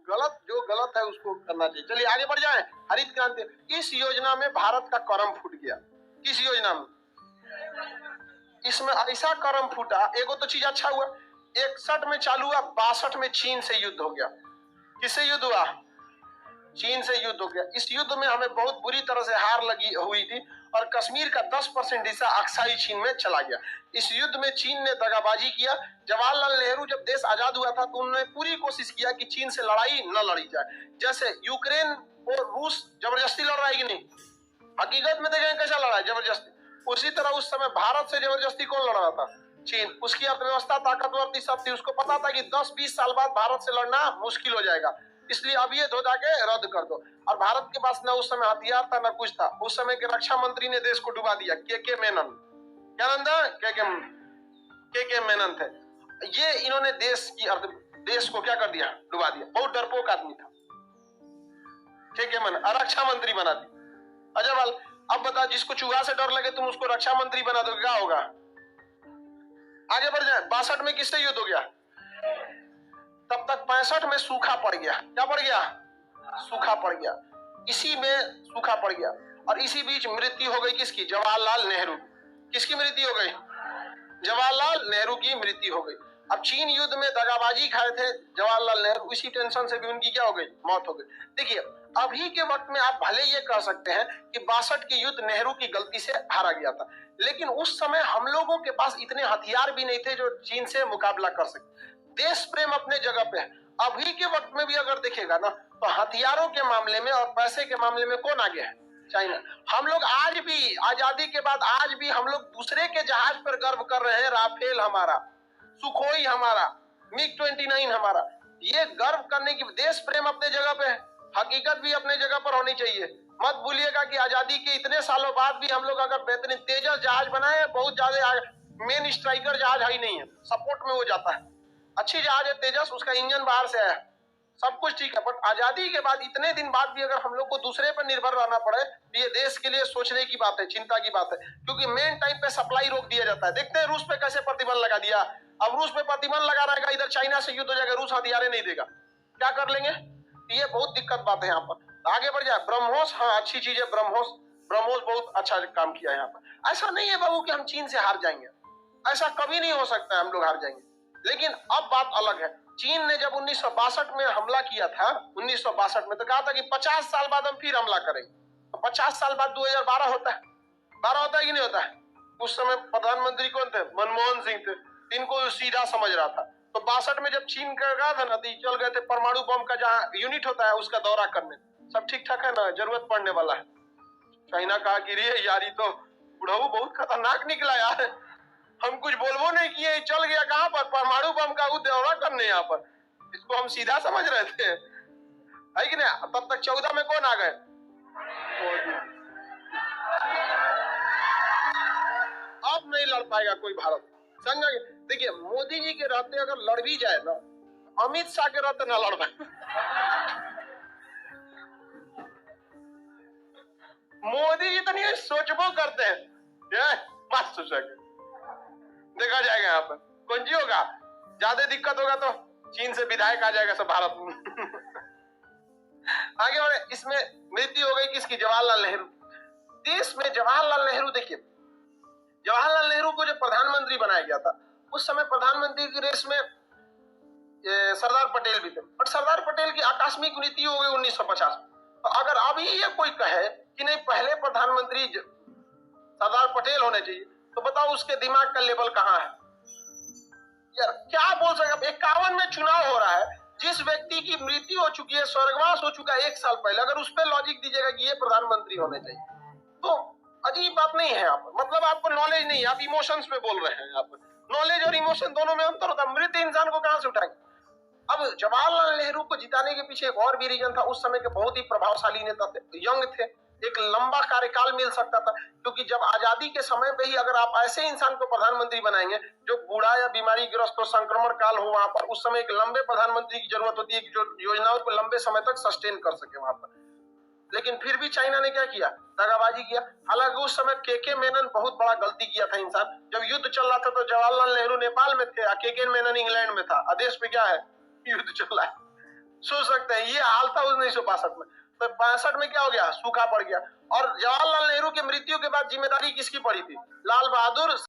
जो गलत है उसको करना चाहिए। चलिए आगे बढ़ जाए। हरित क्रांति, इस योजना में भारत का करम फूट गया। किस योजना में? इसमें ऐसा करम फूटा, एगो तो चीज अच्छा हुआ, 61 में चालू हुआ, 62 में चीन से युद्ध हो गया। किससे युद्ध हुआ? चीन से युद्ध हो गया। इस युद्ध में हमें बहुत बुरी तरह से हार लगी हुई थी और कश्मीर का 10% हिस्सा अक्साई चीन में चला गया। इस युद्ध में चीन ने दगाबाजी किया। जवाहरलाल नेहरू जब देश आजाद हुआ था तो उन्होंने पूरी कोशिश किया कि चीन से लड़ाई न लड़ी जाए। जैसे यूक्रेन को रूस जबरदस्ती लड़ रहा है कि नहीं? हकीकत में देखें कैसा लड़ा है, जबरदस्ती। उसी तरह उस समय भारत से जबरदस्ती कौन लड़ रहा था? चीन। उसकी अर्थव्यवस्था ताकतवर थी, सब थी, उसको पता था कि 10-20 साल बाद भारत से लड़ना मुश्किल हो जाएगा, इसलिए अब ये धो जाके रद्द कर दो। और भारत के पास न उस समय हथियार था न कुछ था। उस समय के रक्षा मंत्री ने देश को डुबा दिया, के मेनन। क्या नाम था? के मेनन थे। ये इन्होंने देश को क्या कर दिया? डुबा दिया। बहुत डरपोक आदमी था के मेनन, रक्षा मंत्री बना दिया। अजय, अब बता, जिसको चूहा से डर लगे तुम उसको रक्षा मंत्री बना दो, क्या होगा? आगे बढ़ जाए। 62 में किससे युद्ध हो गया? तब तक 65 में सूखा पड़ गया। क्या पड़ गया? सूखा पड़ गया। इसी में सूखा पड़ गया और इसी बीच मृत्यु हो गई किसकी? जवाहरलाल नेहरू। किसकी मृत्यु हो गई? जवाहरलाल नेहरू की मृत्यु हो गई। अब चीन युद्ध में दगाबाजी खाए थे जवाहरलाल नेहरू, इसी टेंशन से भी उनकी क्या हो गई? मौत हो गई। देखिए, अभी के वक्त में आप भले ये कह सकते हैं कि 62 के युद्ध नेहरू की गलती से हारा गया था, लेकिन उस समय हम लोगों के पास इतने हथियार भी नहीं थे जो चीन से मुकाबला कर सके। देश प्रेम अपने जगह पे है। अभी के वक्त में भी अगर देखेगा ना तो हथियारों के मामले में और पैसे के मामले में कौन आगे है? चाइना। हम लोग आज भी, आजादी के बाद आज भी हम लोग दूसरे के जहाज पर गर्व कर रहे हैं। राफेल हमारा, सुखोई हमारा, मिग-29 हमारा। ये गर्व करने की, देश प्रेम अपने जगह पे है, हकीकत भी अपने जगह पर होनी चाहिए। मत भूलिएगा कि आजादी के इतने सालों बाद भी हम लोग अगर बेहतरीन तेजस जहाज बनाए, बहुत ज्यादा मेन स्ट्राइकर जहाज है ही नहीं है, सपोर्ट में वो जाता है। अच्छी जहाज है तेजस, उसका इंजन बाहर से आया, सब कुछ ठीक है। बट आजादी के बाद इतने दिन बाद भी अगर हम लोग को दूसरे पर निर्भर रहना पड़े तो ये देश के लिए सोचने की बात है, चिंता की बात है, क्योंकि मेन टाइम पे सप्लाई रोक दिया जाता है। देखते हैं रूस पे कैसे प्रतिबंध लगा दिया। अब रूस पे प्रतिबंध लगा रहेगा, इधर चाइना से युद्ध हो जाएगा, रूस हथियारें नहीं देगा, क्या कर लेंगे? ये बहुत दिक्कत बात है यहाँ पर। आगे बढ़ जाए। ब्रह्मोस, हाँ अच्छी चीज है ब्रह्मोस। ब्रह्मोस बहुत अच्छा काम किया है यहाँ पर। ऐसा नहीं है बाबू कि हम चीन से हार जाएंगे, ऐसा कभी नहीं हो सकता है, हम लोग हार जाएंगे। लेकिन अब बात अलग है। चीन ने जब 1962 में हमला किया था, 1962 में, तो कहा था कि 50 साल बाद हम फिर हमला करेंगे। तो 50 साल बाद 2012 होता है, 12 होता है कि नहीं होता है? उस समय प्रधानमंत्री कौन थे? मनमोहन सिंह थे। इनको सीधा समझ रहा था। तो 62 में जब चीन का गया था ना, तो चल गए थे परमाणु बम का जहाँ यूनिट होता है उसका दौरा करने। सब ठीक ठाक है ना, जरूरत पड़ने वाला है। चाइना कहा कि रे यारी तो बुढ़ऊ बहुत खतरनाक निकला यार, हम कुछ बोलबो नहीं किए, चल गया कहां पर? परमाणु बम का दौरा करने यहाँ पर। इसको हम सीधा समझ रहे थे, है कि नहीं? तब तक 14 में कौन आ गए? अब नहीं लड़ पाएगा कोई भारत, समझा? देखिए, मोदी जी के रहते अगर लड़ भी जाए ना, अमित शाह के रहते ना लड़ पाए। मोदी जी तो नहीं सोचबो करते हैं, मत सोचेंगे, देखा जाएगा यहाँ पर कौन जी होगा। ज्यादा दिक्कत होगा तो चीन से विधायक आ जाएगा सब भारत में। आगे बढ़े। इसमें मृत्यु हो गई किसकी? जवाहरलाल नेहरू। देश में जवाहरलाल नेहरू, देखिए जवाहरलाल नेहरू को जब प्रधानमंत्री बनाया गया था, उस समय प्रधानमंत्री की रेस में सरदार पटेल भी थे, बट सरदार पटेल की आकस्मिक मृत्यु हो गई 1950 में। तो अगर अभी ये कोई कहे कि नहीं पहले प्रधानमंत्री सरदार पटेल होने चाहिए, तो बताओ उसके दिमाग का लेवल कहाँ है यार? क्या बोल सकते? 51 में चुनाव हो रहा है, जिस व्यक्ति की मृत्यु हो चुकी है, स्वर्गवास हो चुका है 1 साल पहले, अगर उस पर लॉजिक दीजिएगा कि ये प्रधानमंत्री होने चाहिए, तो अजीब बात नहीं है। आप मतलब आपको नॉलेज नहीं है, आप इमोशंस पे बोल रहे हैं। आप नॉलेज और इमोशन दोनों में अंतर होता है। मृत इंसान को कहां से उठाएंगे? अब जवाहरलाल नेहरू को जिताने के पीछे एक और भी रीजन था। उस समय के बहुत ही प्रभावशाली नेता थे, यंग थे, एक लंबा कार्यकाल मिल सकता था, क्योंकि जब आजादी के समय पे ही अगर आप ऐसे इंसान को प्रधानमंत्री बनाएंगे जो बूढ़ा या बीमारी ग्रस्त हो, संक्रमण काल हो, वहां पर उस समय एक लंबे प्रधानमंत्री की जरूरत होती है कि जो योजनाओं को लंबे समय तक सस्टेन कर सके वहां पर। लेकिन फिर भी चाइना ने क्या किया? दगाबाजी किया। हालांकि उस समय के मेनन बहुत बड़ा गलती किया था इंसान। जब युद्ध चल रहा था तो जवाहरलाल नेहरू नेपाल में थे, के मेनन इंग्लैंड में था। आदेश पे क्या है? युद्ध चल रहा है। सोच सकते हैं ये हाल था 1962 में। तो 65 में क्या हो गया, सूखा पड़ गया। और जवाहरलाल नेहरू की मृत्यु के बाद जिम्मेदारी किसकी पड़ी थी, लाल बहादुर